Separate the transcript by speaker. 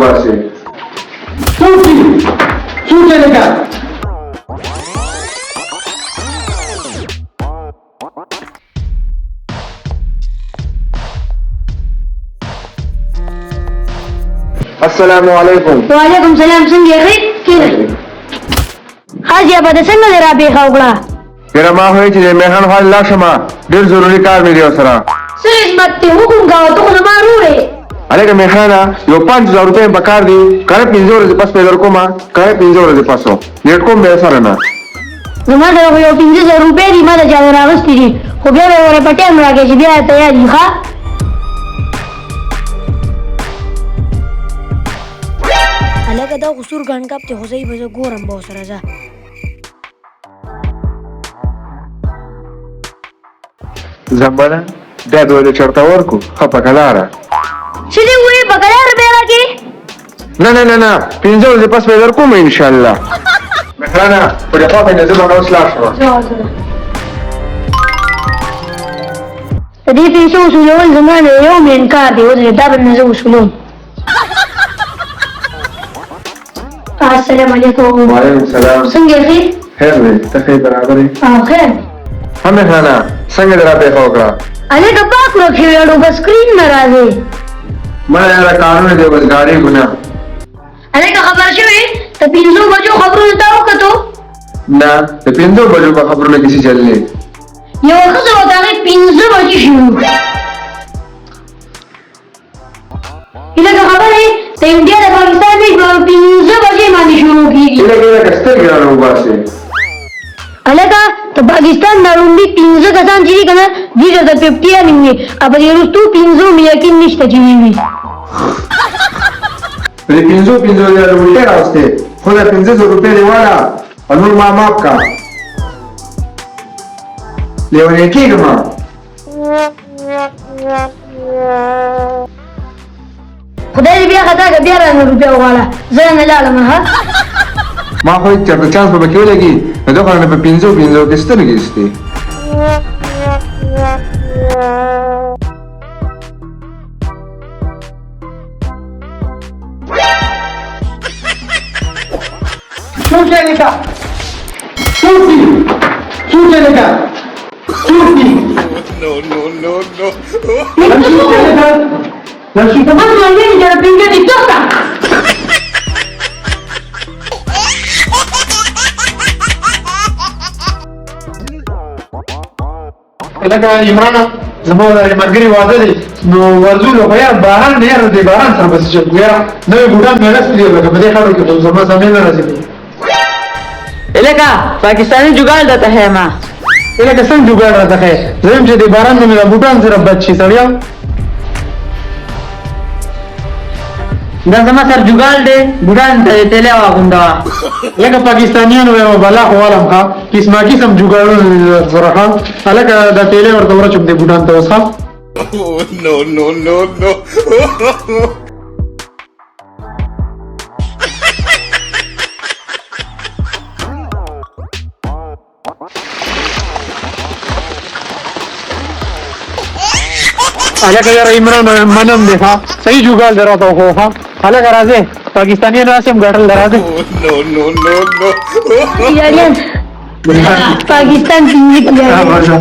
Speaker 1: وباسي سوچي لگا السلام علیکم.
Speaker 2: وعلیکم سلام. څنګه یې خیر حاجی ابا د څنګه دی را بیخه وکړه
Speaker 1: تیرا ما ہوئی چې میخان خواهی لا شما ډیر ضروری کار می دیو سرا
Speaker 2: څه عزمت دی حکم کاوه ته خو زما وروړې
Speaker 1: علیکه میخانا یو 5000 روپے پکار دی کړه 15 ورځې پس پیدا کوما کړه 15 ورځې پسو نیټ کوم به سره نه
Speaker 2: زما سره خو یو 15000 روپۍ دي ما د چا نه راغستې دي خو بیا به ورې په ټایم راکړې چې بیا تیار دي ښه هلکه دا خو سور ګڼ کپ دی خو زه یې به زه ګورم به ورسره ځه
Speaker 1: زمبره بیا د ولې چرته ورکو ښه په کلاره
Speaker 2: چې دې ووایې په کلاره بیا راکړې
Speaker 1: نه نه نه نه 15 ورځې پس پیدا کوم انشاءالله میخانا په دې خوا باندې زه به اوس لاړ شم
Speaker 2: د دې پیسو وصولول زما د یو مین کار دی اوس دا به مې زه وصولوم السلام علیکم.
Speaker 1: وعلیکم السلام.
Speaker 2: څنګه یې
Speaker 1: خیر دی ته ښه برابر یې
Speaker 2: خیر
Speaker 1: ها میخانا څنګه دې را پېښه وکړه
Speaker 2: هلکه پاک راکړې ویاړو په سکرین نه راځې
Speaker 1: ما یاره کارونه دی بس ګاډۍ ګناه
Speaker 2: هلکه خبر شوې د 5 بجو خبرونو ته وکتو
Speaker 1: نه د 5 بجو په خبرونه کیسې چللې
Speaker 2: یوه ښځه وه د هغې 5 بجې شروع هلکه خبرې د انډیا د پاکستان میچ په 5 بجې باندې شروع کېږي
Speaker 1: لکه سترګې را وباسې
Speaker 2: هلکه د پاکستان دا لومړي 15 کسان چې دي که نه دوی درته پیپټیان وي او په دې وروستو 15 مې یقین نشته چې وي
Speaker 1: په دې 15 هزار روپۍ راوستې خو دا 1500 روپۍ دې واړه او نور ما معاف کا لیونی کېږم
Speaker 2: خدای دې بیا خطا که بیا رانه روپۍ وغواړه زه نه لاړم ها
Speaker 1: ما خو چېرته چانس به پکې ولګي نو دغه نه په 500 کې سترګې ایستې
Speaker 3: سوچے لگا سوچے لگا لکه عمران زما د مرګري واده دی نو ورزولو خو یاره باران نه یاره دی باران سره بس چې یاره نوې بوټان مې اغوستي دي لکه په دې خاورو کې خو زما سمې نه راځي
Speaker 4: لکه پاکستانی جوګاړ درته ښیم
Speaker 3: لکه څنګه جوګاړ راته ښیې زه یم چې د باران نه مې د بوټان سره بد شي سړیا
Speaker 4: دا زما سر جوګاړ دی بوټان ته یې تیلی واغونډوه
Speaker 3: لکه پاکستانیانو وایم بلا خو والم ښه قسمه قسم جوګاړونه سره ښه هلکه دا تیلی ورته ورچوم دې بوټان ته اوس ښه هلکه یاره عمران منم دی ښه صحیح جوګاړ دی راته وښو ښه هلکه راځې پاکستانیان راسې هم ګټل دی راځې
Speaker 2: پاکستان 5
Speaker 3: راځه